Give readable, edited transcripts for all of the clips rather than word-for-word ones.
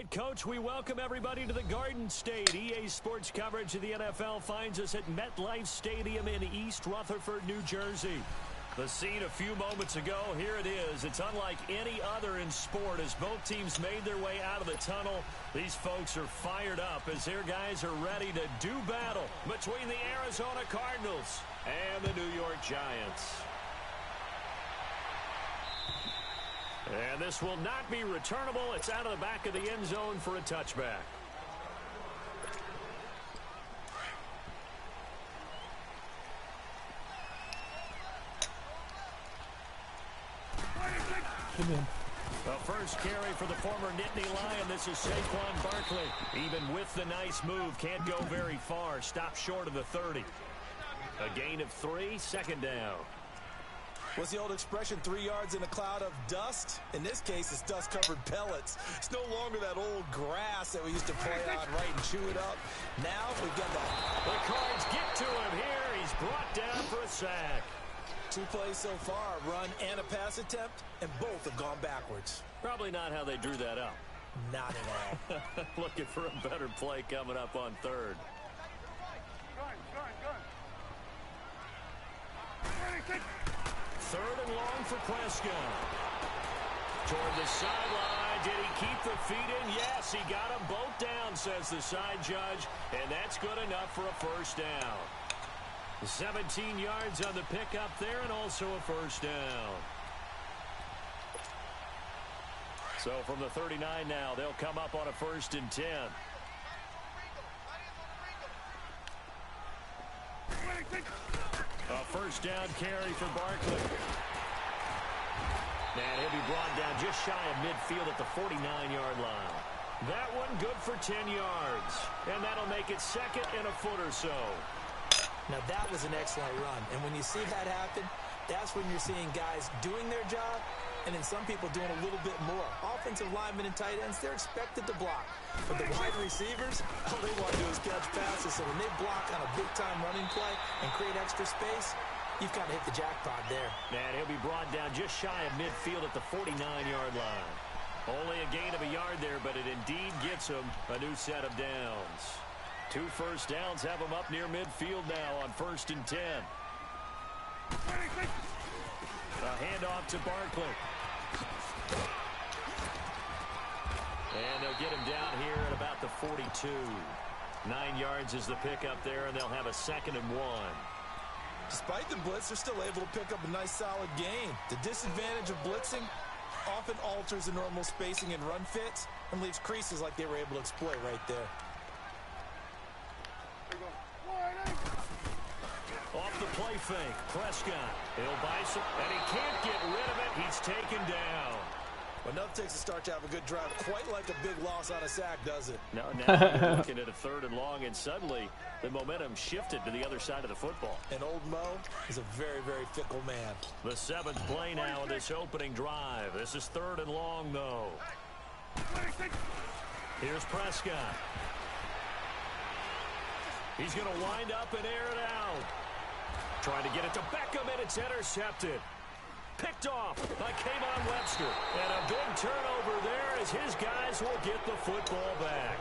right, Coach, we welcome everybody to the Garden State. EA Sports coverage of the NFL finds us at MetLife Stadium in East Rutherford, New Jersey. The scene a few moments ago, here it is. It's unlike any other in sport as both teams made their way out of the tunnel. These folks are fired up as their guys are ready to do battle between the Arizona Cardinals and the New York Giants. And this will not be returnable. It's out of the back of the end zone for a touchback. The first carry for the former Nittany Lion. This is Saquon Barkley. Even with the nice move, can't go very far. Stopped short of the 30. A gain of 3, second down. What's the old expression, 3 yards in a cloud of dust? In this case, it's dust-covered pellets. It's no longer that old grass that we used to play on, right, and chew it up. Now we've got the Cards get to him here. He's brought down for a sack. 2 plays so far, a run and a pass attempt, and both have gone backwards. Probably not how they drew that up. Not at all. Looking for a better play coming up on third. Third and long for Prescott. Toward the sideline. Did he keep the feet in? Yes, he got them both down, says the side judge. And that's good enough for a first down. 17 yards on the pickup there and also a first down. So from the 39 now, they'll come up on a 1st and 10. A first down carry for Barkley. And he'll be brought down just shy of midfield at the 49-yard line. That one good for 10 yards. And that'll make it second and a foot or so. Now that was an excellent run. And when you see that happen, that's when you're seeing guys doing their job and then some people doing a little bit more. Offensive linemen and tight ends, they're expected to block. But the wide receivers, all they want to do is catch passes. So when they block on a big-time running play and create extra space, you've kind of hit the jackpot there. And he'll be brought down just shy of midfield at the 49-yard line. Only a gain of a yard there, but it indeed gets him a new set of downs. 2 first downs have him up near midfield now on 1st and 10. A handoff to Barkley. And they'll get him down here at about the 42. 9 yards is the pickup there, and they'll have a 2nd and 1. Despite the blitz, they're still able to pick up a nice solid gain. The disadvantage of blitzing often alters the normal spacing and run fits and leaves creases like they were able to exploit right there. Off the play fake, Prescott. He'll bicep, and he can't get rid of it. He's taken down. Well, enough takes a start to have a good drive. Quite like a big loss on a sack, does it? No, now you're looking at a 3rd and long, and suddenly the momentum shifted to the other side of the football. And old Mo is a very, very fickle man. The 7th play now of this opening drive. This is 3rd and long, though. Here's Prescott. He's going to wind up and air it out. Trying to get it to Beckham, and it's intercepted. Picked off by Kayvon Webster. And a big turnover there as his guys will get the football back.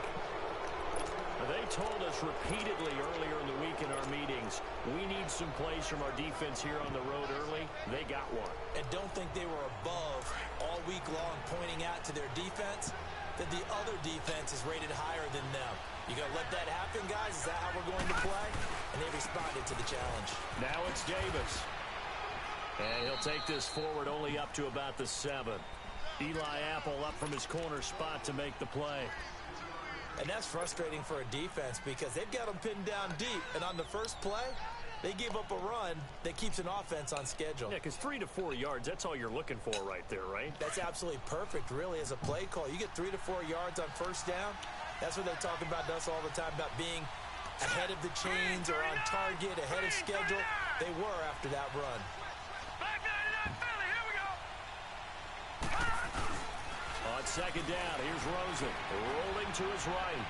They told us repeatedly earlier in the week in our meetings, we need some plays from our defense here on the road early. They got one. And don't think they were above all week long pointing out to their defense that the other defense is rated higher than them. You got to let that happen, guys. Is that how we're going to play? And they responded to the challenge. Now it's Davis. And he'll take this forward only up to about the 7. Eli Apple up from his corner spot to make the play. And that's frustrating for a defense because they've got them pinned down deep. And on the first play, they gave up a run that keeps an offense on schedule. Yeah, because 3 to 4 yards, that's all you're looking for right there, right? That's absolutely perfect, really, as a play call. You get 3 to 4 yards on first down. That's what they talk about to us all the time, about being ahead of the chains or on target, ahead of schedule. They were after that run. On 2nd down, here's Rosen, rolling to his right.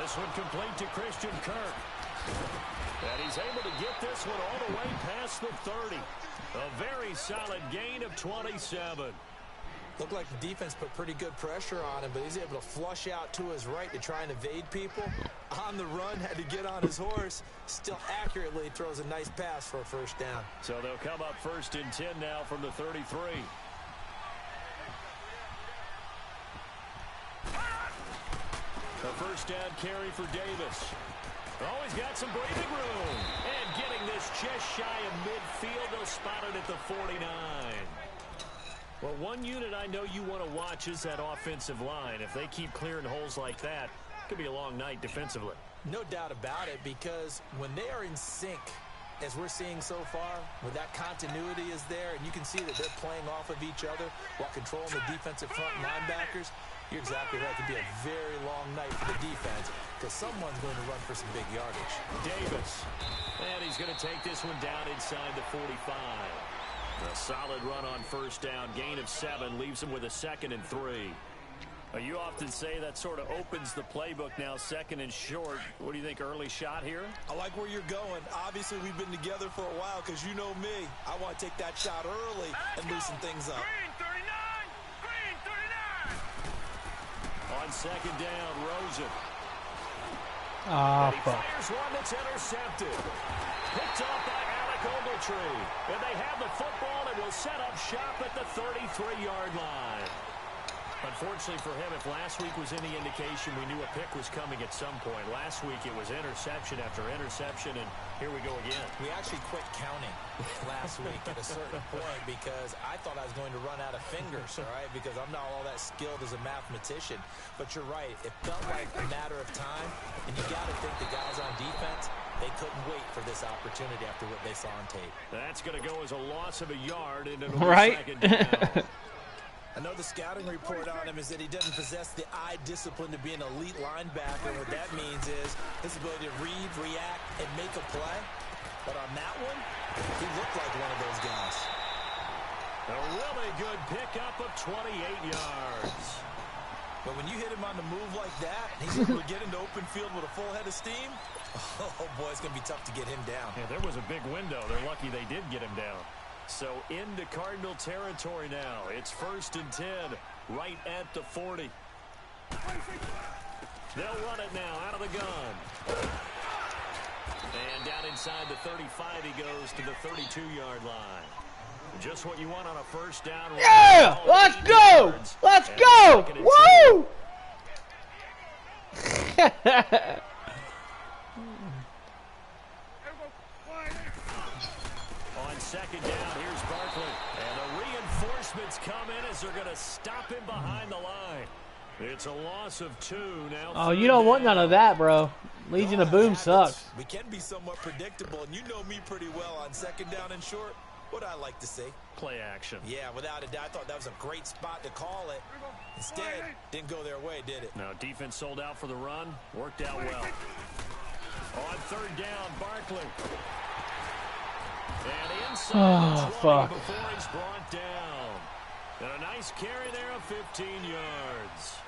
This one complete to Christian Kirk. And he's able to get this one all the way past the 30. A very solid gain of 27. Looked like the defense put pretty good pressure on him, but he's able to flush out to his right to try and evade people. On the run, had to get on his horse. Still accurately throws a nice pass for a first down. So they'll come up 1st and 10 now from the 33. The first down carry for Davis. Oh, he's got some breathing room. And getting this just shy of midfield. They'll spot it at the 49. Well, one unit I know you want to watch is that offensive line. If they keep clearing holes like that, it could be a long night defensively. No doubt about it, because when they are in sync, as we're seeing so far, when that continuity is there, and you can see that they're playing off of each other while controlling the defensive front linebackers, you're exactly right. It could be a very long night for the defense because someone's going to run for some big yardage. Davis. And he's going to take this one down inside the 45. A solid run on first down. Gain of 7 leaves him with a 2nd and 3. You often say that sort of opens the playbook now, 2nd and short. What do you think, early shot here? I like where you're going. Obviously, we've been together for a while because you know me. I want to take that shot early and loosen things up. Green 39! On 2nd down, Rosen. Ah, he fuck. fires one that's intercepted. Picked off by Alec Ogletree. And they have the football and will set up shop at the 33-yard line. Unfortunately for him, if last week was any indication, we knew a pick was coming at some point. Last week it was interception after interception, and here we go again. We actually quit counting last week at a certain point because I thought I was going to run out of fingers, all right, because I'm not all that skilled as a mathematician. But you're right. It felt like a matter of time, and you got to think the guys on defense, they couldn't wait for this opportunity after what they saw on tape. That's going to go as a loss of a yard, and it'll be Right? 2nd down. I know the scouting report on him is that he doesn't possess the eye discipline to be an elite linebacker. What that means is his ability to read, react, and make a play. But on that one, he looked like one of those guys. A really good pickup of 28 yards. But when you hit him on the move like that, and he's able to get into open field with a full head of steam, oh boy, it's going to be tough to get him down. Yeah, there was a big window. They're lucky they did get him down. So into Cardinal territory now. It's 1st and 10, right at the 40. They'll run it now out of the gun. And down inside the 35, he goes to the 32-yard line. Just what you want on a first down. Yeah! Let's go! Let's go! Woo! On 2nd down, here's Barkley. And the reinforcements come in as they're going to stop him behind the line. It's a loss of 2 now. Oh, you don't want none of that, bro. Legion of Boom sucks. We can be somewhat predictable, and you know me pretty well on 2nd down and short. What I like to see. Play action. Yeah, without a doubt. I thought that was a great spot to call it. Instead, didn't go their way, did it? No, defense sold out for the run. Worked out well. On 3rd down, Barkley. And inside the 20 fuck. before he's brought down. And a nice carry there of 15 yards.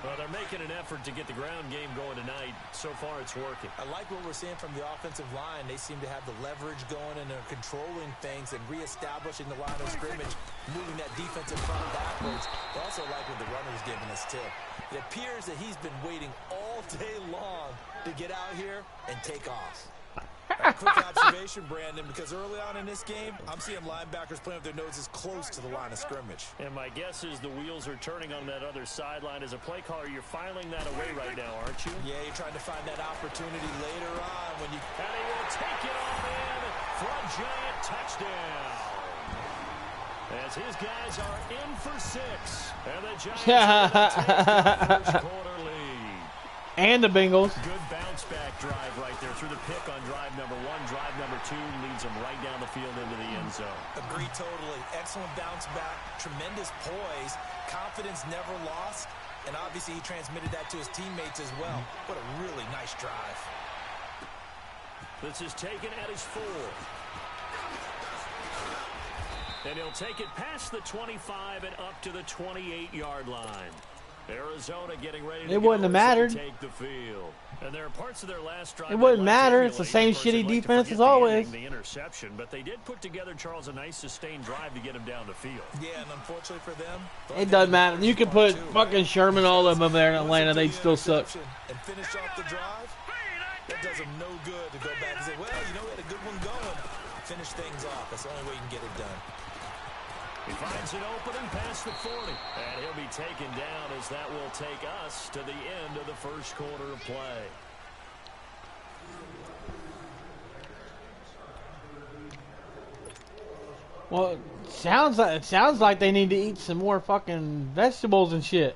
Well, they're making an effort to get the ground game going tonight. So far, it's working. I like what we're seeing from the offensive line. They seem to have the leverage going, and they're controlling things and reestablishing the line of scrimmage, moving that defensive front backwards. I also like what the runner's giving us, too. It appears that he's been waiting all day long to get out here and take off. Quick observation, Brandon, because early on in this game, I'm seeing linebackers playing with their noses close to the line of scrimmage. And my guess is the wheels are turning on that other sideline. As a play caller, you're filing that away right now, aren't you? Yeah, you're trying to find that opportunity later on when you... And he will take it all in for a giant touchdown. As his guys are in for 6. And the Giants are going to take the first quarter lead. And the Bengals. Good bounce back drive right there through the pick on drive number 1. Drive number 2 leads them right down the field into the end zone. Agree totally. Excellent bounce back. Tremendous poise. Confidence never lost. And obviously he transmitted that to his teammates as well. What a really nice drive. This is taken at his 4. And he'll take it past the 25 and up to the 28-yard line. Arizona getting ready It wouldn't have mattered. Take the field. And there are parts of their last drive it wouldn't matter. It's the same shitty defense as always. The interception, but they did put together, Charles, a nice sustained drive to get him down the field. Yeah, and unfortunately for them, it doesn't matter. You could put fucking Sherman all of them there in Atlanta. They'd still suck. And finish off the drive. That does them no good to go back and say, well, you know, we had a good one going. Finish things off. That's the only way you can get it done. He finds an opening past the 40. And he'll be taken down as that will take us to the end of the first quarter of play. Well, it sounds like they need to eat some more fucking vegetables and shit.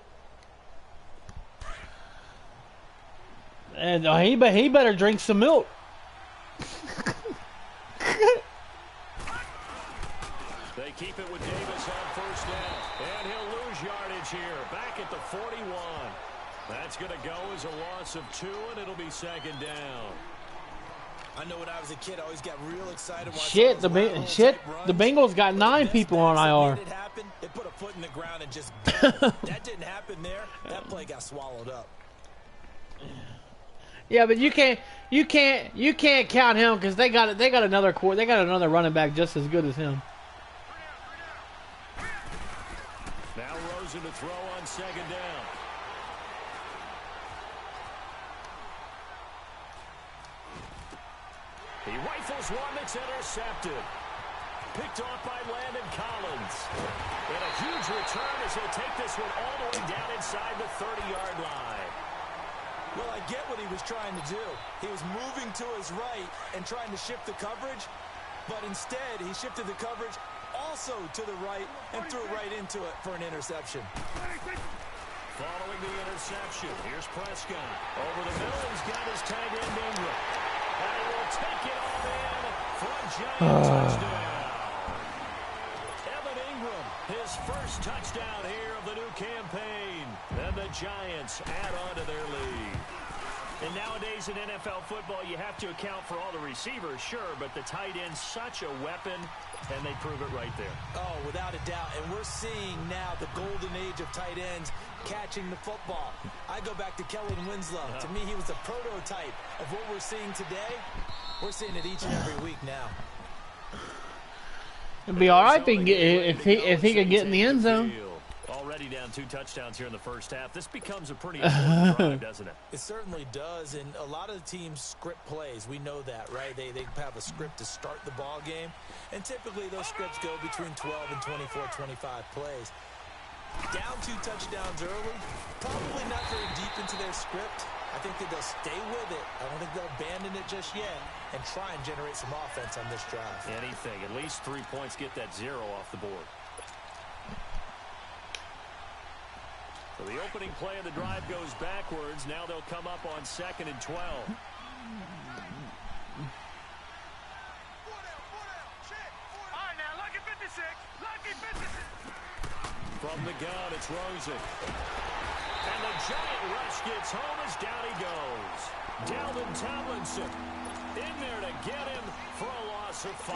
And he better drink some milk. They keep it with Davis on first down. And he'll lose yardage here. Back at the 41. That's going to go as a loss of 2, and it'll be second down. I know when I was a kid, I always got real excited. The Bengals got 9 people on IR. They put a foot in the ground and just that didn't happen there. That play got swallowed up. Yeah, but you can't count him because they got another running back just as good as him. Now Rosen to throw on second down. He rifles one that's intercepted. Picked off by Landon Collins. And a huge return as he'll take this one all the way down inside the 30-yard line. Well, I get what he was trying to do. He was moving to his right and trying to shift the coverage, but instead he shifted the coverage also to the right and threw right into it for an interception. Following the interception, here's Prescott. Over the middle, he's got his tight end Ingram. And he will take it all in for a Giant touchdown. Evan Ingram, his first touchdown here of the new campaign. And the Giants add on to their lead. And nowadays in NFL football, you have to account for all the receivers, sure, but the tight end's such a weapon, and they prove it right there. Oh, without a doubt. And we're seeing now the golden age of tight ends catching the football. I go back to Kellen Winslow. To me, he was the prototype of what we're seeing today. We're seeing it each and every week now. It'd be all right if he could get in the end zone. Already down 2 touchdowns here in the first half. This becomes a pretty important drive, doesn't it? It certainly does, and a lot of the teams script plays. We know that, right? They have a script to start the ball game, and typically those scripts go between 12 and 24, 25 plays. Down 2 touchdowns early, probably not very deep into their script. I think that they'll stay with it. I don't think they'll abandon it just yet and try and generate some offense on this drive. Anything. At least 3 points, get that 0 off the board. So the opening play of the drive goes backwards. Now they'll come up on 2nd and 12. From the gun, it's Rosen. And the Giant rush gets home as down he goes. Dalvin Tomlinson in there to get him for a loss of 5.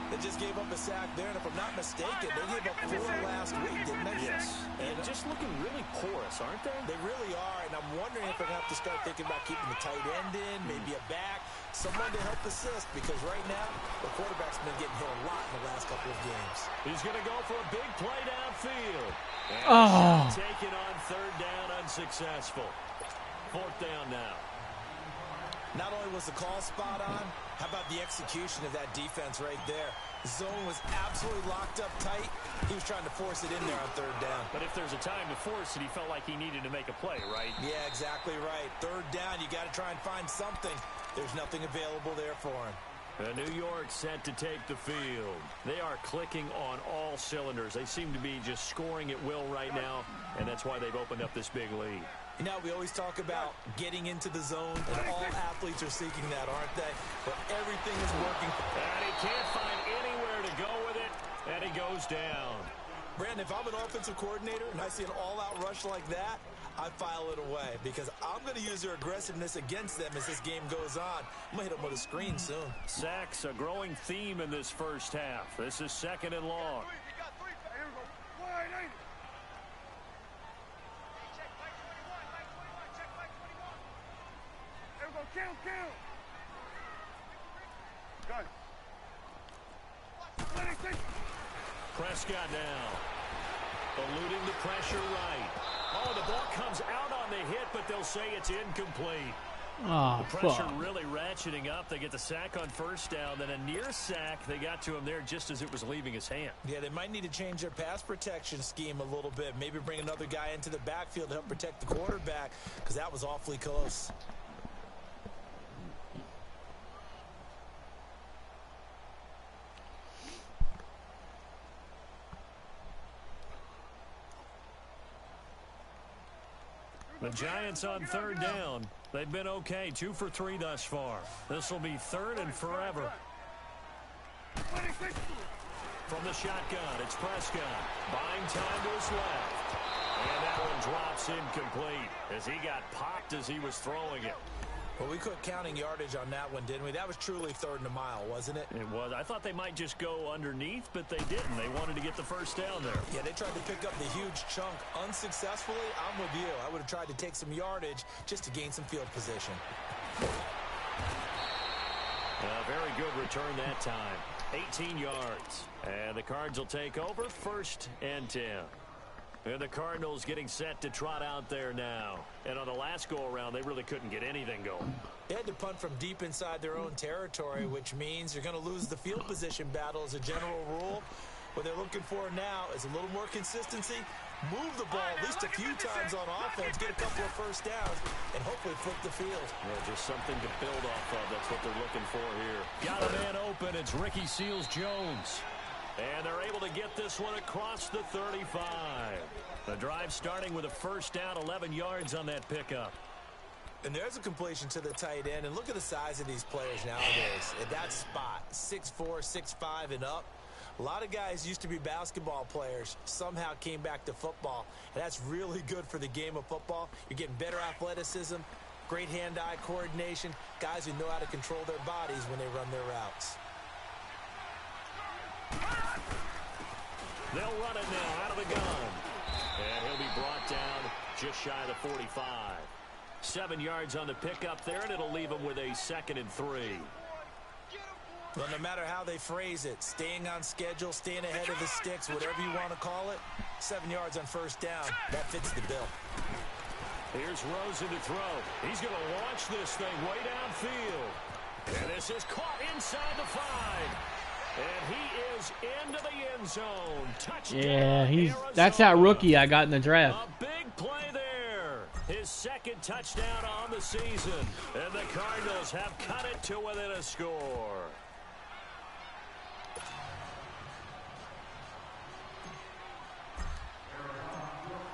They just gave up a sack there, and if I'm not mistaken, they gave up 4 last week, didn't they? Yes. And just looking really porous, aren't they? They really are, and I'm wondering if they're going to have to start thinking about keeping the tight end in, maybe a back, someone to help assist, because right now, the quarterback's been getting hit a lot in the last couple of games. He's going to go for a big play downfield. And taken on 3rd down, unsuccessful. 4th down now. Not only was the call spot on, how about the execution of that defense right there? The zone was absolutely locked up tight. He was trying to force it in there on 3rd down. But if there's a time to force it, he felt like he needed to make a play, right? Yeah, exactly right. 3rd down, you got to try and find something. There's nothing available there for him. New York set to take the field. They are clicking on all cylinders. They seem to be just scoring at will right now, and that's why they've opened up this big lead. You know, we always talk about getting into the zone, and all athletes are seeking that, aren't they? But everything is working. And he can't find anywhere to go with it, and he goes down. Brandon, if I'm an offensive coordinator and I see an all-out rush like that, I file it away because I'm going to use their aggressiveness against them as this game goes on. I'm going to hit them with a screen soon. Sacks, a growing theme in this first half. This is 2nd and long. Prescott now, eluding the pressure right. Oh, the ball comes out on the hit, but they'll say it's incomplete. Oh, the pressure fuck. really ratcheting up. They get the sack on first down, then a near sack. They got to him there just as it was leaving his hand. Yeah, they might need to change their pass protection scheme a little bit. Maybe bring another guy into the backfield to help protect the quarterback, because that was awfully close. The Giants on third down. They've been okay, 2 for 3 thus far. This will be third and forever. From the shotgun, it's Prescott. Buying time to his left. And that one drops incomplete as he got popped as he was throwing it. Well, we quit counting yardage on that one, didn't we? That was truly third and a mile, wasn't it? It was. I thought they might just go underneath, but they didn't. They wanted to get the first down there. Yeah, they tried to pick up the huge chunk unsuccessfully. I'm with you. I would have tried to take some yardage just to gain some field position. A very good return that time. 18 yards. And the Cards will take over, 1st and 10. And the Cardinals getting set to trot out there now. And on the last go-around, they really couldn't get anything going. They had to punt from deep inside their own territory, which means you're going to lose the field position battle as a general rule. What they're looking for now is a little more consistency, move the ball at least a few times on offense, get a couple of first downs, and hopefully flip the field. Yeah, just something to build off of. That's what they're looking for here. Got a man open. It's Ricky Seals-Jones. And they're able to get this one across the 35. The drive starting with a first down, 11 yards on that pickup. And there's a completion to the tight end. And look at the size of these players nowadays. At that spot, 6'4", 6'5", and up. A lot of guys used to be basketball players, somehow came back to football. And that's really good for the game of football. You're getting better athleticism, great hand-eye coordination, guys who know how to control their bodies when they run their routes. They'll run it now out of the gun. And he'll be brought down just shy of the 45. 7 yards on the pickup there, and it'll leave him with a 2nd and 3. Well, no matter how they phrase it, staying on schedule, staying ahead of the sticks, whatever you want to call it, 7 yards on first down, that fits the bill. Here's Rosen to throw. He's going to launch this thing way downfield. And this is caught inside the 5. And he is into the end zone. Touchdown. Yeah, that's that rookie I got in the draft. A big play there. His 2nd touchdown on the season. And the Cardinals have cut it to within a score.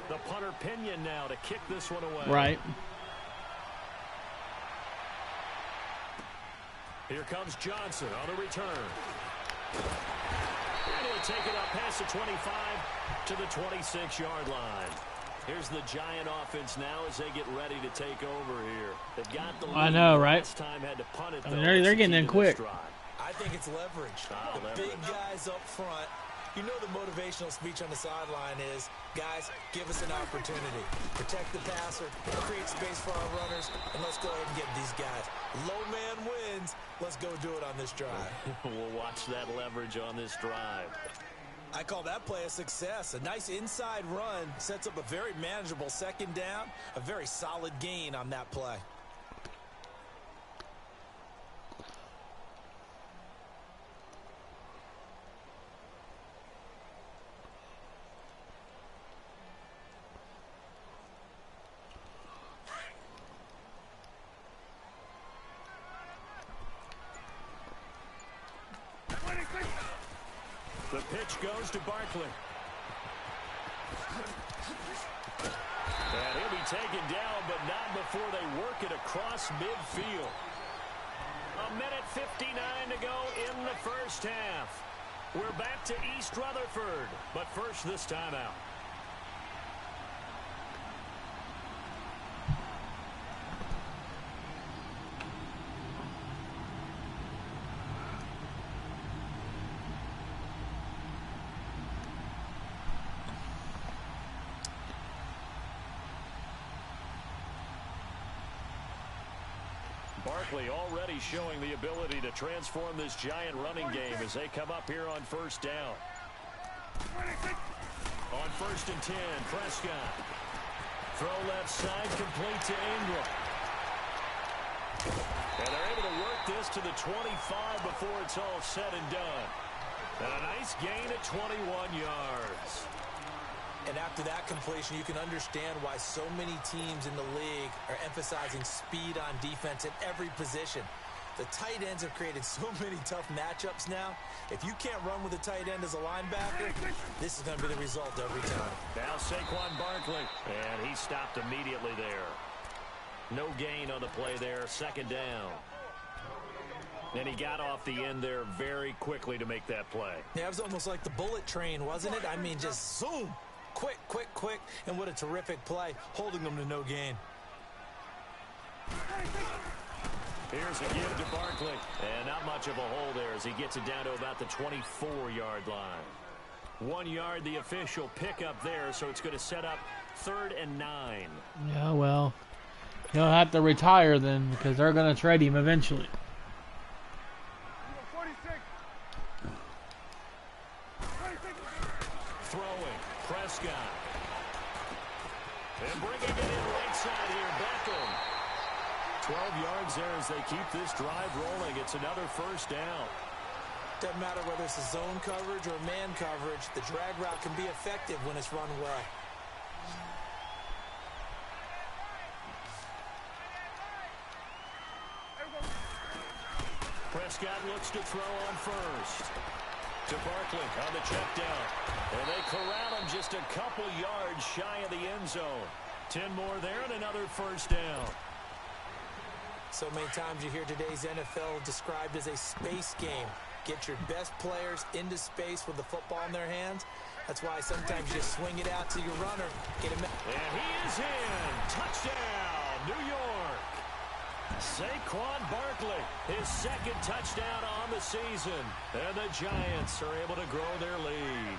The punter Pinion now to kick this one away. Right. Here comes Johnson on the return. And he'll take it up past the 25 to the 26-yard line. Here's the Giant offense now as they get ready to take over here. They've got the lead. I know, right? Last time had to punt it, I mean, they're getting in quick. I think it's leverage. The big guys up front. You know the motivational speech on the sideline is, guys, give us an opportunity. Protect the passer, create space for our runners, and let's go ahead and get these guys. Low man wins. Let's go do it on this drive. We'll watch that leverage on this drive. I call that play a success. A nice inside run sets up a very manageable 2nd down, a very solid gain on that play. The pitch goes to Barkley. And he'll be taken down, but not before they work it across midfield. 1:59 to go in the first half. We're back to East Rutherford, but first this time out. Barkley already showing the ability to transform this Giant running game as they come up here on first down. On 1st and 10, Prescott. Throw left side, complete to Ingram. And they're able to work this to the 25 before it's all said and done. And a nice gain at 21 yards. And after that completion, you can understand why so many teams in the league are emphasizing speed on defense at every position. The tight ends have created so many tough matchups now. If you can't run with a tight end as a linebacker, this is going to be the result every time. Now Saquon Barkley, and he stopped immediately there. No gain on the play there, 2nd down. And he got off the end there very quickly to make that play. Yeah, it was almost like the bullet train, wasn't it? I mean, just zoom. Quick, quick, quick. And what a terrific play, holding them to no gain. Here's a give to Barkley. And not much of a hole there as he gets it down to about the 24-yard line. 1 yard, the official pickup there, so it's going to set up 3rd and 9. Yeah, well, he'll have to retire then because they're going to trade him eventually. Throwing, Prescott. And bringing it in right side here, Beckham. 12 yards there as they keep this drive rolling. It's another 1st down. Doesn't matter whether it's a zone coverage or man coverage, the drag route can be effective when it's run well. Prescott looks to throw on 1st. To Barkley on the check down. And they corral him just a couple yards shy of the end zone. 10 more there and another 1st down. So many times you hear today's NFL described as a space game. Get your best players into space with the football in their hands. That's why sometimes you just swing it out to your runner. Get him. And he is in. Touchdown, New York. Saquon Barkley, his 2nd touchdown on the season. And the Giants are able to grow their lead.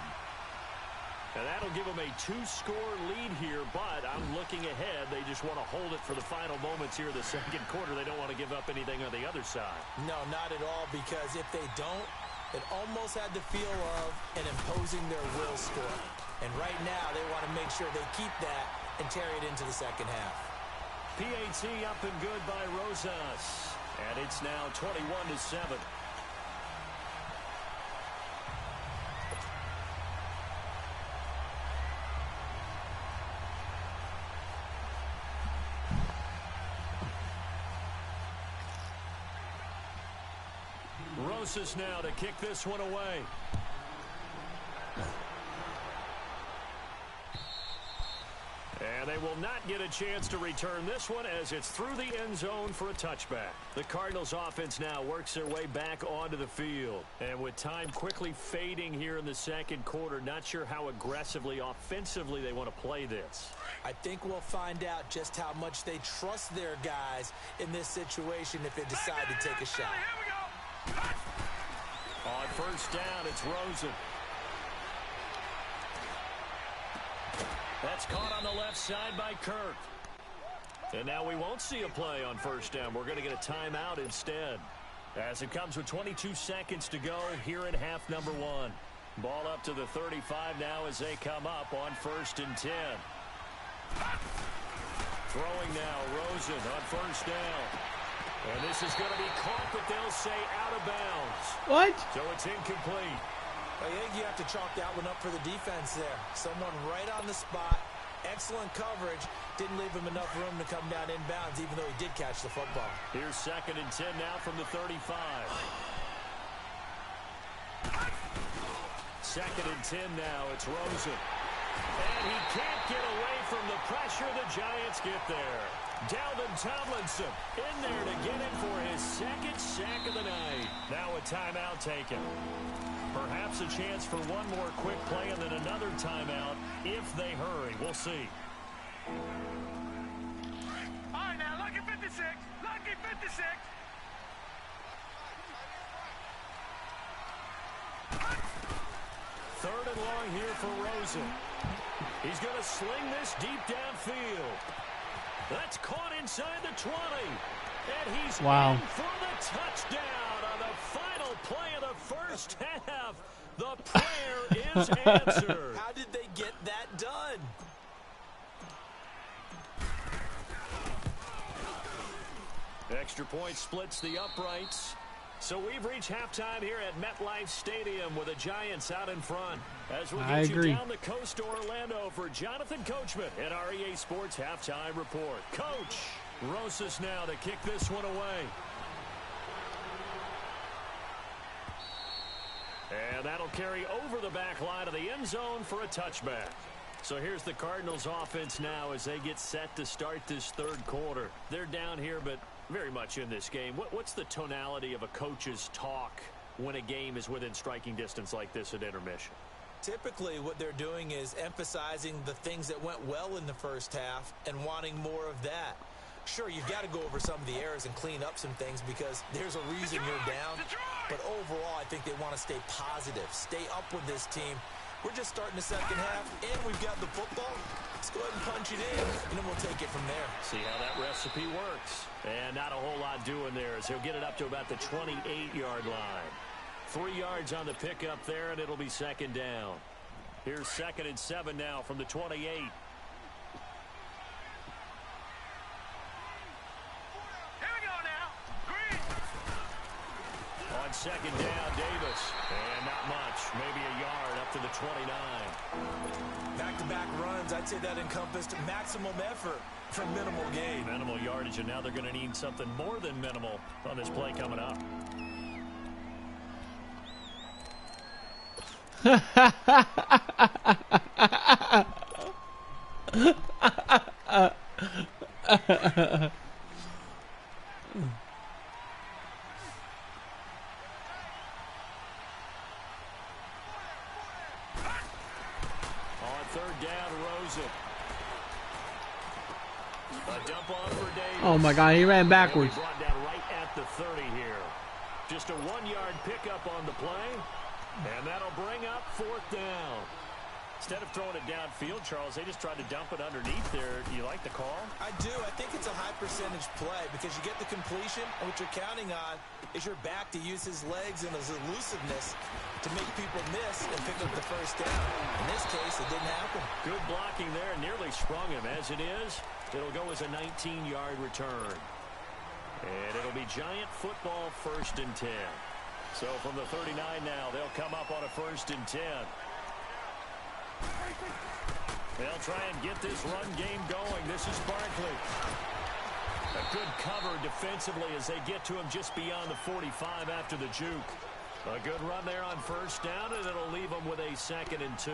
And that'll give them a 2-score lead here, but I'm looking ahead. They just want to hold it for the final moments here in the 2nd quarter. They don't want to give up anything on the other side. No, not at all, because if they don't, it almost had the feel of an imposing their will score. And right now, they want to make sure they keep that and carry it into the 2nd half. PAT up and good by Rosas. And it's now 21-7. Rosas now to kick this one away. And they will not get a chance to return this one as it's through the end zone for a touchback. The Cardinals offense now works their way back onto the field. And with time quickly fading here in the 2nd quarter, not sure how aggressively, offensively they want to play this. I think we'll find out just how much they trust their guys in this situation if they decide to take a shot. On 1st down, it's Rosen. That's caught on the left side by Kirk. And now we won't see a play on 1st down. We're going to get a timeout instead. As it comes with 22 seconds to go here in half number 1. Ball up to the 35 now as they come up on 1st and 10. Throwing now, Rosen on 1st down. And this is going to be caught, but they'll say out of bounds. What? So it's incomplete. I think you have to chalk that one up for the defense there. Someone right on the spot. Excellent coverage. Didn't leave him enough room to come down inbounds, even though he did catch the football. Here's 2nd and 10 now from the 35. 2nd and 10 now. It's Rosen. And he can't get away from the pressure. The Giants get there. Dalvin Tomlinson in there to get in for his 2nd sack of the night. Now a timeout taken. Perhaps a chance for one more quick play and then another timeout if they hurry. We'll see. All right, now, lucky 56. Lucky 56. Third and long here for Rosen. He's going to sling this deep downfield. That's caught inside the 20. And he's Wow. in for the touchdown on the final play of the first half. The prayer is answered. How did they get that done? Extra point splits the uprights. So we've reached halftime here at MetLife Stadium with the Giants out in front. As we get you down the coast to Orlando for Jonathan Coachman at our EA Sports Halftime Report. Coach, Rosas now to kick this one away. And that'll carry over the back line of the end zone for a touchback. So here's the Cardinals offense now as they get set to start this third quarter. They're down here, but very much in this game. What's the tonality of a coach's talk when a game is within striking distance like this at intermission? Typically, what they're doing is emphasizing the things that went well in the first half and wanting more of that. Sure, you've got to go over some of the errors and clean up some things because there's a reason you're down. But overall, I think they want to stay positive, stay up with this team. We're just starting the second half, and we've got the football. Let's go ahead and punch it in, and then we'll take it from there. See how that recipe works. And not a whole lot doing there as he'll get it up to about the 28-yard line. 3 yards on the pickup there, and it'll be second down. Here's 2nd and 7 now from the 28. Here we go now. Green. On second down, Davis. And not much. Maybe a yard up to the 29. Back-to-back runs, I'd say that encompassed maximum effort for minimal gain. Minimal yardage, and now they're going to need something more than minimal on this play coming up. On third down, Rosen. A dump off for Davis. Oh my God, he ran backwards. Brought down right at the 30 here. Just a 1-yard pickup on the play, and that'll bring up 4th down. Instead of throwing it downfield, Charles, they just tried to dump it underneath there. You like the call? I do. I think it's a high percentage play because you get the completion, and what you're counting on is your back to use his legs and his elusiveness to make people miss and pick up the first down. In this case, it didn't happen. Good blocking there. Nearly sprung him. As it is, it'll go as a 19-yard return. And it'll be Giant football 1st and 10. So from the 39 now, they'll come up on a 1st and 10. They'll try and get this run game going. This is Barkley. A good cover defensively as they get to him just beyond the 45 after the juke. A good run there on 1st down, and it'll leave them with a 2nd and 2.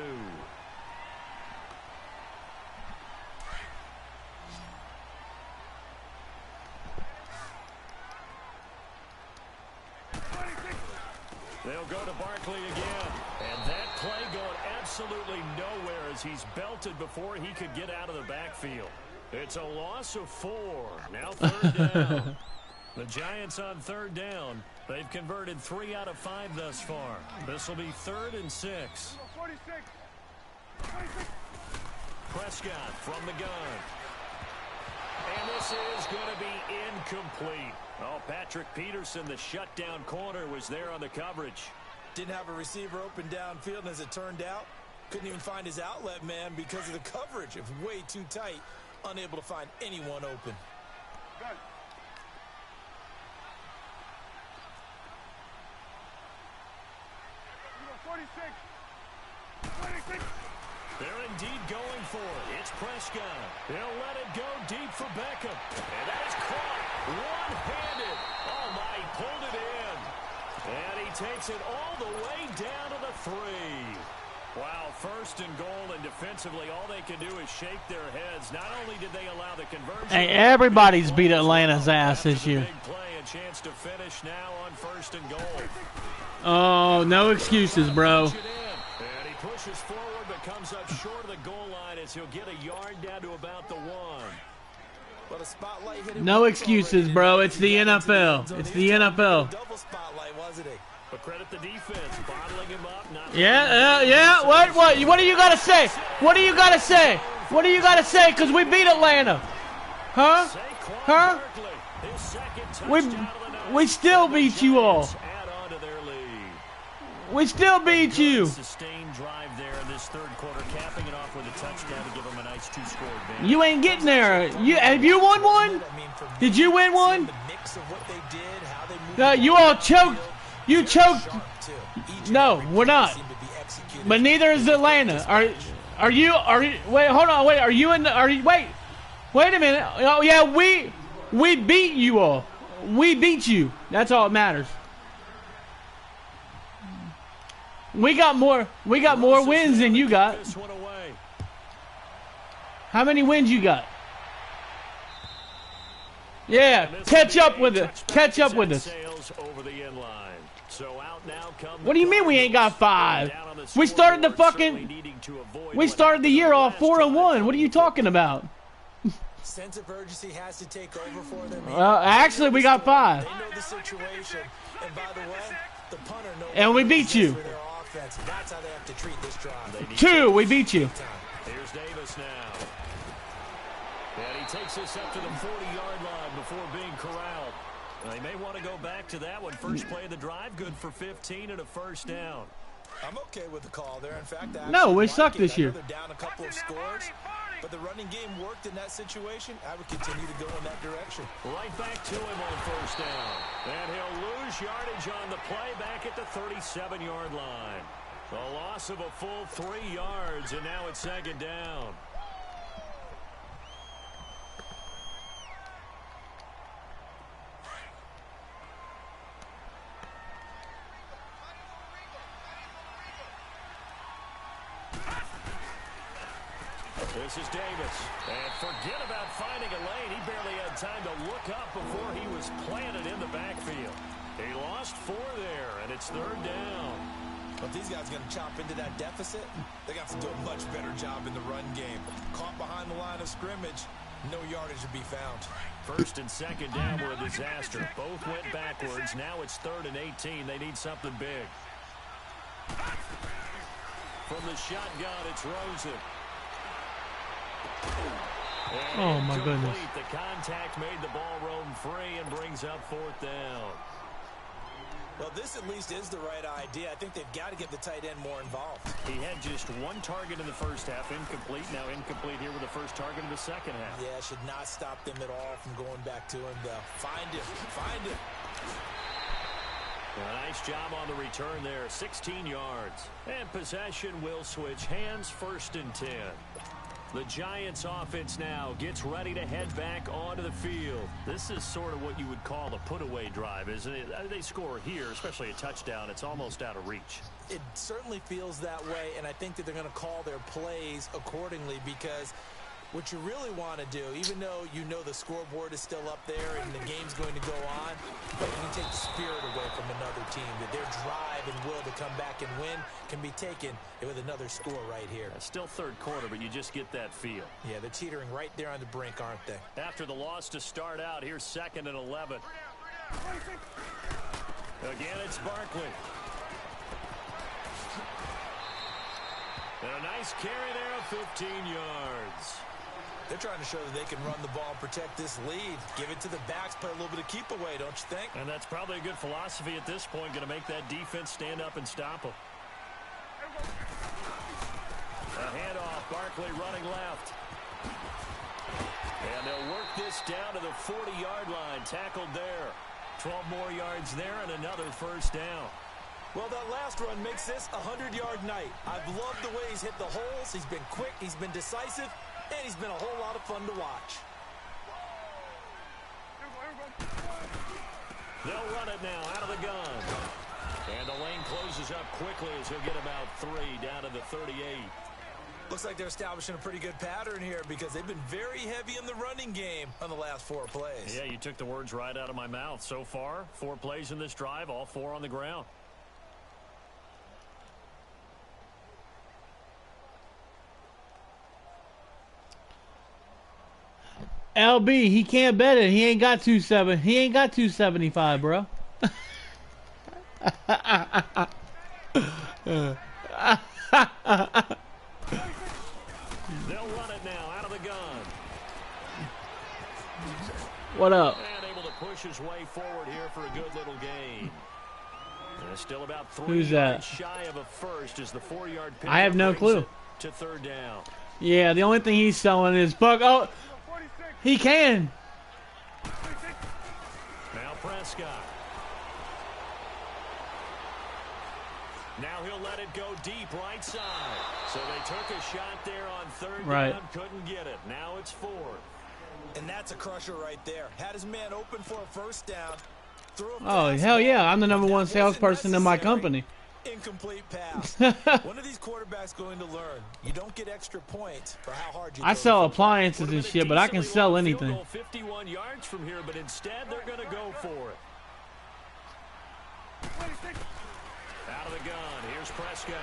They'll go to Barkley again. And that play going absolutely nowhere as he's belted before he could get out of the backfield. It's a loss of 4. Now 3rd down. The Giants on 3rd down. They've converted 3 out of 5 thus far. This will be 3rd and 6. 46. Prescott from the gun. And this is going to be incomplete. Oh, Patrick Peterson, the shutdown corner, was there on the coverage. Didn't have a receiver open downfield, and as it turned out, couldn't even find his outlet man because of the coverage. It was way too tight, unable to find anyone open. Good. You go 46. 26. They're indeed going for it. It's Prescott. They'll let it go deep for Beckham. And that is caught one-handed. Oh, my, he pulled it in. And he takes it all the way down to the 3. Wow, 1st and goal, and defensively, all they can do is shake their heads. Not only did they allow the conversion. Hey, everybody's beat Atlanta's ass this year. Big play, a chance to finish now on 1st and goal. Oh, no excuses, bro. And he pushes forward, but comes up short of the goal line as he'll get a yard down to about the 1. But a spotlight hit him. No excuses, bro. It's the NFL. It's the NFL. Double spotlight, wasn't it? But credit the defense, bottling him up. Not Yeah. What do you got to say? What do you got to say? What do you got to say? Because we beat Atlanta. Huh? Saquon Huh? Barkley, his 2nd We still beat you all. We still beat you. Sustained drive there in this third quarter, capping it off with a touchdown to give them a nice 2-score advantage. You ain't getting there. Have you won one? Did you win one? No, you all choked. You choked. No, we're not. But neither is Atlanta. Are you? Wait, hold on. Wait, are you in? Wait a minute. Oh yeah, we beat you all. We beat you. That's all that matters. We got more wins than you got. How many wins you got? Yeah, catch up with it. Catch up with us. What do you mean we ain't got 5? We started the year off 4-1. What are you talking about? Sense of urgency has to take over for them. Actually, we got 5. They know the situation, and by the way, the punter knows. And we beat you. That's how they have to treat this drive. 2, we beat you. Here's Davis now. And he takes us up to the 40-yard line before being corralled. They may want to go back to that one. First play of the drive, good for 15 and a first down. I'm okay with the call there. In fact, no, we suck this year. They're down a couple of scores, but the running game worked in that situation. I would continue to go in that direction. Right back to him on first down. And he'll lose yardage on the play back at the 37-yard line. A loss of a full 3 yards, and now it's second down. This is Davis. And forget about finding a lane. He barely had time to look up before he was planted in the backfield. He lost 4 there, and it's third down. But these guys are going to chop into that deficit. They got to do a much better job in the run game. Caught behind the line of scrimmage, no yardage to be found. First and second down were a disaster. Both went backwards. Now it's 3rd and 18. They need something big. From the shotgun, it's Rosen. Oh my goodness. The contact made the ball roam free and brings up 4th down. Well, this at least is the right idea. I think they've got to get the tight end more involved. He had just 1 target in the first half, incomplete. Now incomplete here with the first target in the second half. Yeah, should not stop them at all from going back to him, though. Find him. Find him. A nice job on the return there. 16 yards. And possession will switch hands, 1st and 10. The Giants offense now gets ready to head back onto the field. This is sort of what you would call a put-away drive, isn't it? They score here, especially a touchdown. It's almost out of reach. It certainly feels that way, and I think that they're going to call their plays accordingly because what you really want to do, even though you know the scoreboard is still up there and the game's going to go on, but you can take the spirit away from another team, that their drive and will to come back and win can be taken with another score right here. Still third quarter, but you just get that feel. Yeah, they're teetering right there on the brink, aren't they? After the loss to start out, here's 2nd and 11. Again, it's Barkley. And a nice carry there of 15 yards. They're trying to show that they can run the ball, protect this lead. Give it to the backs, play a little bit of keep away, don't you think? And that's probably a good philosophy at this point, going to make that defense stand up and stop them. A handoff, Barkley running left. And they'll work this down to the 40-yard line, tackled there. 12 more yards there and another first down. Well, that last run makes this a 100-yard night. I've loved the way he's hit the holes. He's been quick, he's been decisive, and he's been a whole lot of fun to watch. They'll run it now out of the gun. And the lane closes up quickly as he'll get about 3 down to the 38. Looks like they're establishing a pretty good pattern here because they've been very heavy in the running game on the last 4 plays. Yeah, you took the words right out of my mouth. So far, 4 plays in this drive, all 4 on the ground. LB, he can't bet it. He ain't got 270. He ain't got 275, bro. They'll run it now out of the gun. What up? And able to push his way forward here for a good little gain. Still about 3 Who's yards that? shy of a first as the 4-yard pickup I have no clue. to third down. Yeah, the only thing he's selling is Buck. Oh, he can. Now Prescott. Now he'll let it go deep right side. So they took a shot there on third down, couldn't get it. Now it's 4th. And that's a crusher right there. Had his man open for a first down. Oh, hell yeah. I'm the #1 salesperson in my company. Incomplete pass. One of these quarterbacks going to learn. You don't get extra points for how hard you I sell appliances and shit, but I can sell anything. 51 yards from here, but instead they're going to go for it. Out of the gun. Here's Prescott.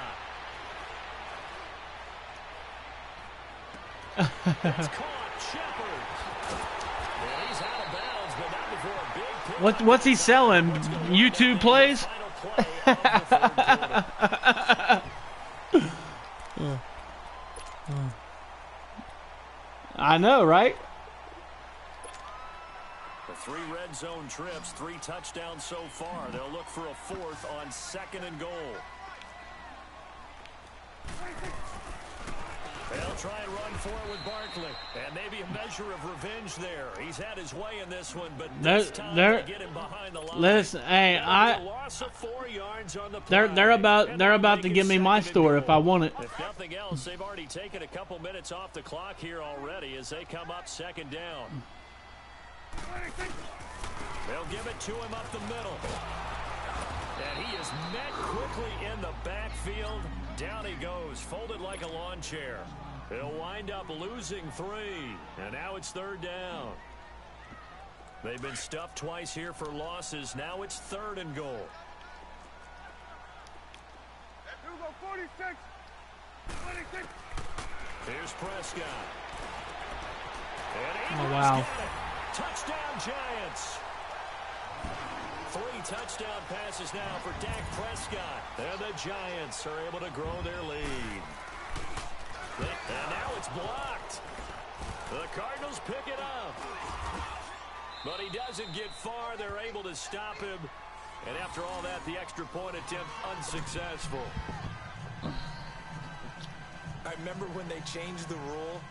That's caught. Shepard. Yeah, he's out of bounds, but not before a big pick. What's he selling? YouTube plays? I know, right? The 3 red zone trips, 3 touchdowns so far. They'll look for a 4th on 2nd and goal. They'll try and run for it with Barkley. And maybe a measure of revenge there. He's had his way in this one, but this time to get him behind the line. Listen, hey, Loss of 4 yards on the they're about to give me my store if I want it. If nothing else, they've already taken a couple minutes off the clock here already as they come up 2nd down. They'll give it to him up the middle. And he is met quickly in the backfield. Down he goes, folded like a lawn chair. He'll wind up losing 3. And now it's 3rd down. They've been stuffed twice here for losses. Now it's 3rd and goal. 46. Here's Prescott. Oh, wow. Touchdown Giants. 3 touchdown passes now for Dak Prescott. And the Giants are able to grow their lead. And now it's blocked. The Cardinals pick it up. But he doesn't get far. They're able to stop him. And after all that, the extra point attempt unsuccessful. I remember when they changed the rule,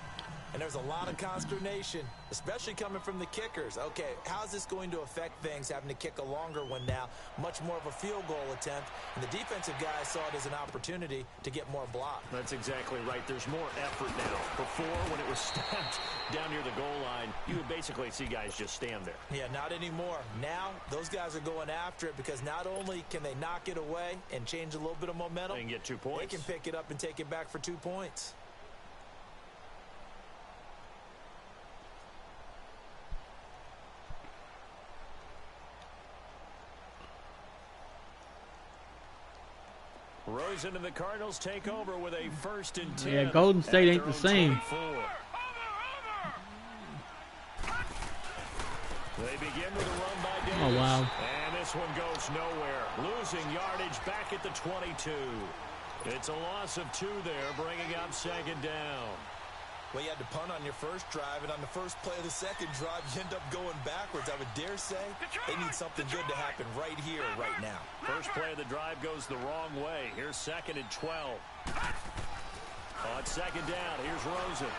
and there was a lot of consternation, especially coming from the kickers. Okay, how's this going to affect things, having to kick a longer one now, much more of a field goal attempt, and the defensive guys saw it as an opportunity to get more block. That's exactly right. There's more effort now. Before, when it was stacked down near the goal line, you would basically see guys just stand there. Yeah, not anymore. Now, those guys are going after it because not only can they knock it away and change a little bit of momentum, they can get 2 points. They can pick it up and take it back for 2 points. Rosen and the Cardinals take over with a 1st and 10. Yeah, Golden State ain't the same. 24. They begin with a run by Davis. Oh, wow. And this one goes nowhere. Losing yardage back at the 22. It's a loss of 2 there, bringing up 2nd down. Well, you had to punt on your first drive, and on the first play of the second drive, you end up going backwards. I would dare say they need something good to happen right here, right now. First play of the drive goes the wrong way. Here's 2nd and 12. On 2nd down, here's Rosen.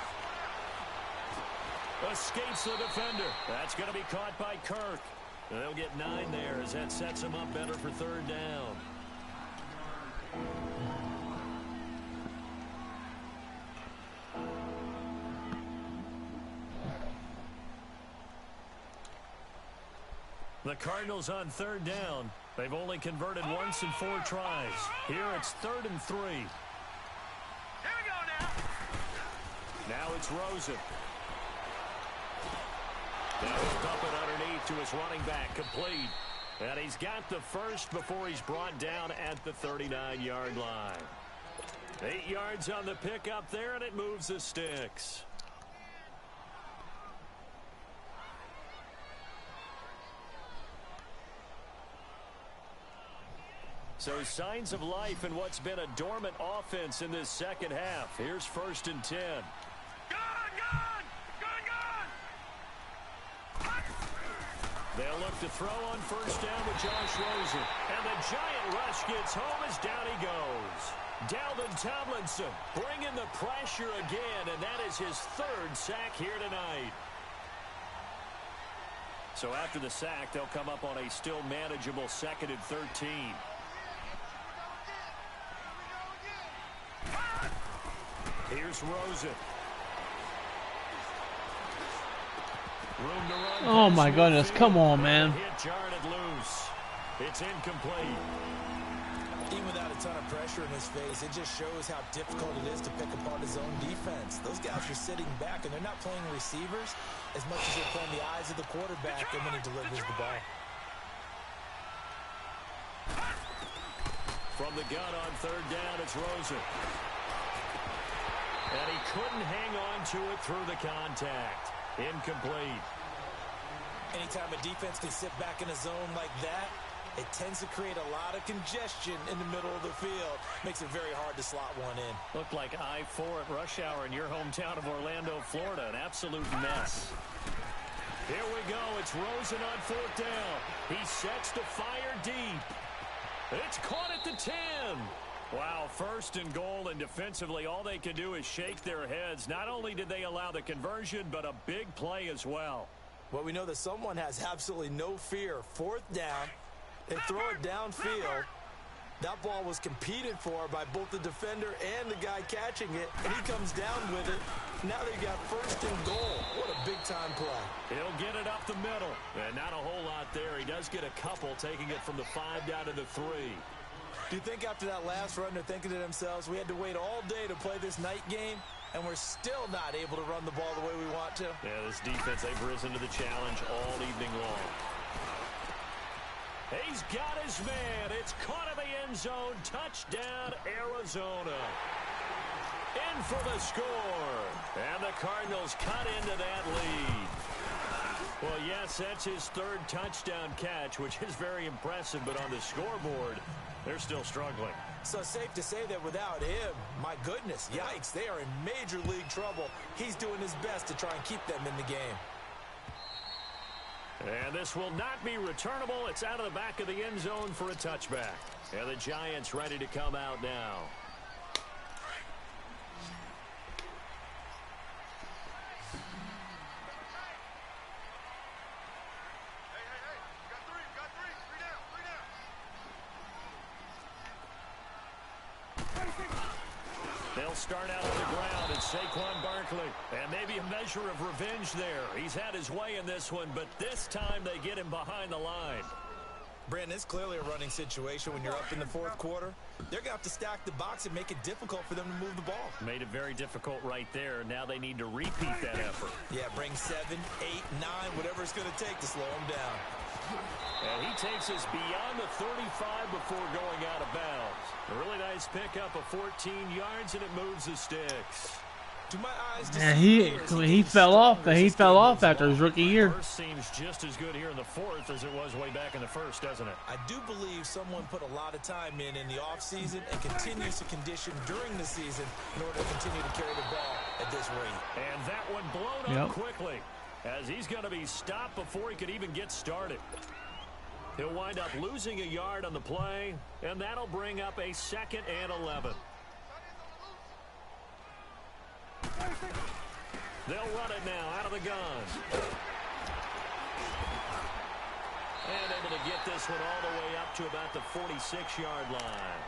Escapes the defender. That's going to be caught by Kirk. They'll get 9 there as that sets them up better for 3rd down. The Cardinals on 3rd down. They've only converted once in 4 tries. Here it's 3rd and 3. Here we go now. Now it's Rosen. Now he'll dump it underneath to his running back, complete. And he's got the first before he's brought down at the 39-yard line. 8 yards on the pickup there, and it moves the sticks. So signs of life in what's been a dormant offense in this second half. Here's 1st and 10. They'll look to throw on first down with Josh Rosen. And the Giant rush gets home as down he goes. Dalvin Tomlinson bringing the pressure again, and that is his third sack here tonight. So after the sack, they'll come up on a still manageable 2nd and 13. Here's Rosen. Room to run. Oh my goodness, come on, man. Hit jarred it loose. It's incomplete. Even without a ton of pressure in his face, it just shows how difficult it is to pick apart his own defense. Those guys are sitting back, and they're not playing receivers as much as they're playing the eyes of the quarterback and when he delivers the ball. From the gun on third down, it's Rosen. And he couldn't hang on to it through the contact. Incomplete. Anytime a defense can sit back in a zone like that, it tends to create a lot of congestion in the middle of the field. Makes it very hard to slot one in. Looked like I-4 at rush hour in your hometown of Orlando, Florida. An absolute mess. Here we go. It's Rosen on fourth down. He sets to fire deep. It's caught at the 10. Wow, 1st and goal, and defensively all they can do is shake their heads. Not only did they allow the conversion, but a big play as well. Well, we know that someone has absolutely no fear. 4th down, they throw it downfield. That ball was competed for by both the defender and the guy catching it, and he comes down with it. Now they got 1st and goal. What a big-time play. He'll get it up the middle, and not a whole lot there. He does get a couple, taking it from the 5 down to the 3. Do you think after that last run they're thinking to themselves, we had to wait all day to play this night game, and we're still not able to run the ball the way we want to? Yeah, this defense, they've risen to the challenge all evening long. He's got his man. It's caught in the end zone. Touchdown, Arizona. In for the score. And the Cardinals cut into that lead. Well, yes, that's his 3rd touchdown catch, which is very impressive, but on the scoreboard, they're still struggling. So safe to say that without him, my goodness, yikes, they are in major league trouble. He's doing his best to try and keep them in the game. And this will not be returnable. It's out of the back of the end zone for a touchback. And the Giants ready to come out now. They'll start out on the ground, and Saquon Barkley. And maybe a measure of revenge there. He's had his way in this one, but this time they get him behind the line. Brandon, it's clearly a running situation when you're up in the 4th quarter. They're going to have to stack the box and make it difficult for them to move the ball. Made it very difficult right there. Now they need to repeat that effort. Yeah, bring 7, 8, 9, whatever it's going to take to slow them down. And he takes us beyond the 35 before going out of bounds. A really nice pickup of 14 yards, and it moves the sticks. To my eyes, Yeah, he fell off. He fell off after his rookie year. First seems just as good here in the 4th as it was way back in the 1st, doesn't it? I do believe someone put a lot of time in the offseason and continues to condition during the season in order to continue to carry the ball at this rate. And that one blown up quickly, as he's going to be stopped before he could even get started. He'll wind up losing a yard on the play, and that'll bring up a 2nd and 11. They'll run it now out of the gun. And able to get this one all the way up to about the 46-yard line.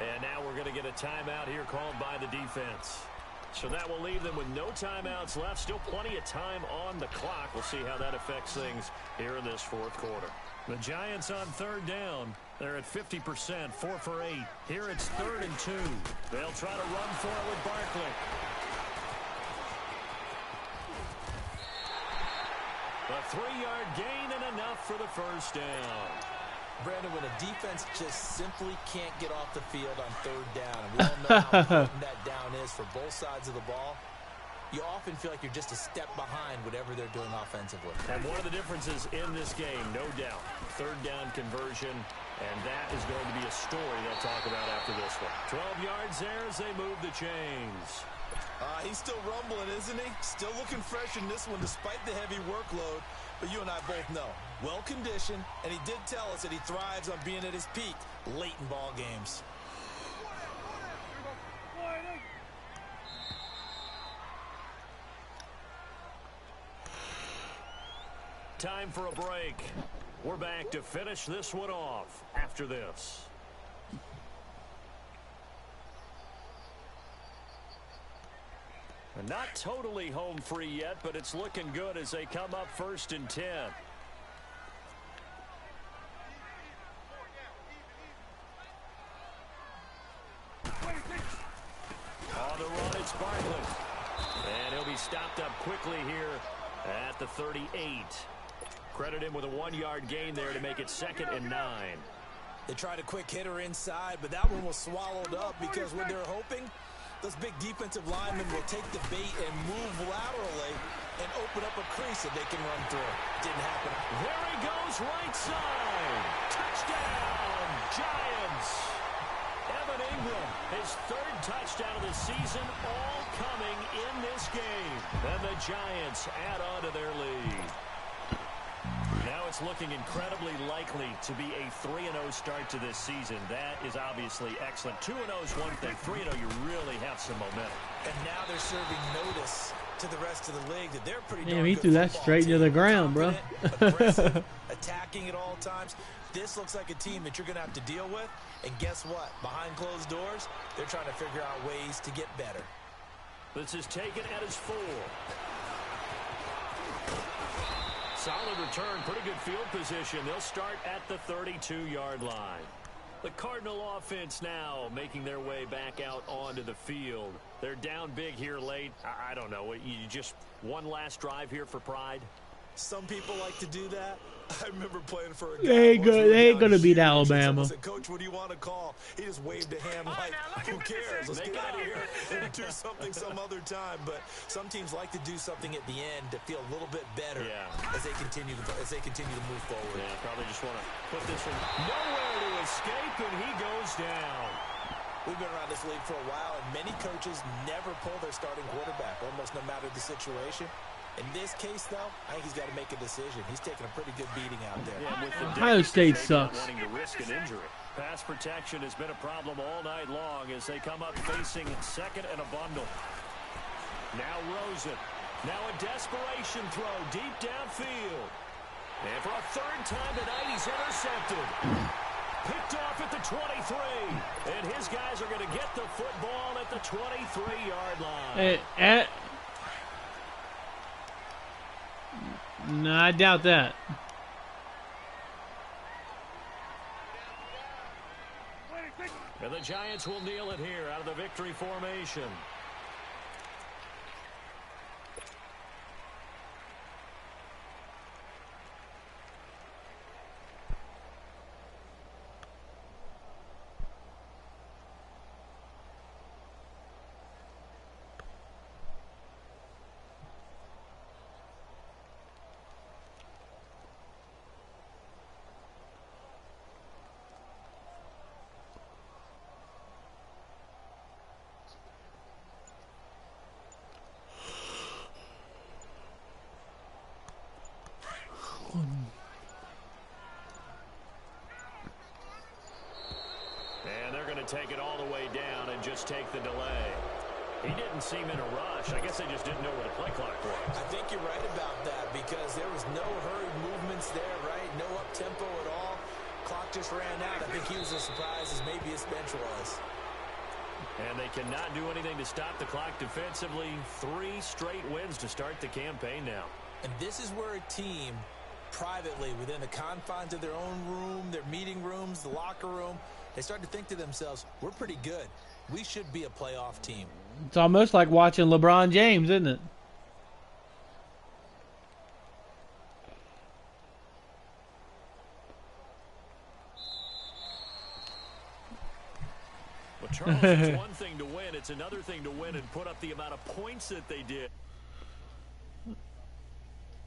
And now we're going to get a timeout here called by the defense. So that will leave them with no timeouts left. Still plenty of time on the clock. We'll see how that affects things here in this 4th quarter. The Giants on 3rd down. They're at 50%, 4 for 8. Here it's 3rd and 2. They'll try to run for it with Barkley. A 3-yard gain and enough for the first down. Brandon, when a defense just simply can't get off the field on 3rd down, and we all know how important that down is for both sides of the ball, you often feel like you're just a step behind whatever they're doing offensively. And one of the differences in this game, no doubt, 3rd down conversion, and that is going to be a story they'll talk about after this one. 12 yards there as they move the chains. He's still rumbling, isn't he? Still looking fresh in this one despite the heavy workload. But you and I both know, well-conditioned, and he did tell us that he thrives on being at his peak late in ball games. Time for a break. We're back to finish this one off after this. Not totally home free yet, but it's looking good as they come up 1st and 10. On the run, it's Bartlett. And he'll be stopped up quickly here at the 38. Credit him with a 1-yard gain there to make it 2nd and 9. They tried a quick hitter inside, but that one was swallowed up because what they're hoping, those big defensive linemen will take the bait and move laterally and open up a crease that they can run through. Didn't happen. There he goes, right side. Touchdown, Giants. Evan Ingram, his 3rd touchdown of the season, all coming in this game. And the Giants add on to their lead. Now it's looking incredibly likely to be a 3-0 start to this season. That is obviously excellent. 2-0 is one thing. 3-0, you really have some momentum. And now they're serving notice to the rest of the league that they're pretty darn Damn, he good threw that football straight team. to the ground, bro. Aggressive, attacking at all times. This looks like a team that you're going to have to deal with. And guess what? Behind closed doors, they're trying to figure out ways to get better. This is taken at his 4. Solid return, pretty good field position. They'll start at the 32-yard line. The Cardinal offense now making their way back out onto the field. They're down big here late. I don't know. You just one last drive here for pride? Some people like to do that. I remember playing for a guy. They ain't gonna beat Alabama. Said, Coach, what do you want to call? He just waved a hand like, who cares? Let's get out of here and do something some other time. But some teams like to do something at the end to feel a little bit better as they continue to move forward. Yeah, probably just want to put this one nowhere to escape, and he goes down. We've been around this league for a while, and many coaches never pull their starting quarterback, almost no matter the situation. In this case, though, I think he's got to make a decision. He's taking a pretty good beating out there. Yeah, with the Ohio State sucks. Wanting to risk an injury. Pass protection has been a problem all night long as they come up facing 2nd and a bundle. Now Rosen. Now a desperation throw deep downfield. And for a 3rd time tonight, he's intercepted. Picked off at the 23. And his guys are going to get the football at the 23-yard line. No, I doubt that. And the Giants will kneel it here out of the victory formation. Take it all the way down and just take the delay. He didn't seem in a rush. I guess they just didn't know where the play clock was. I think you're right about that because there was no hurried movements there, right? No up-tempo at all. Clock just ran out. I think he was as surprised as maybe his bench was. And they cannot do anything to stop the clock defensively. 3 straight wins to start the campaign now. And this is where a team privately within the confines of their own room, their meeting rooms, the locker room, they start to think to themselves, we're pretty good. We should be a playoff team. It's almost like watching LeBron James, isn't it? Well, Charles, it's one thing to win. It's another thing to win and put up the amount of points that they did.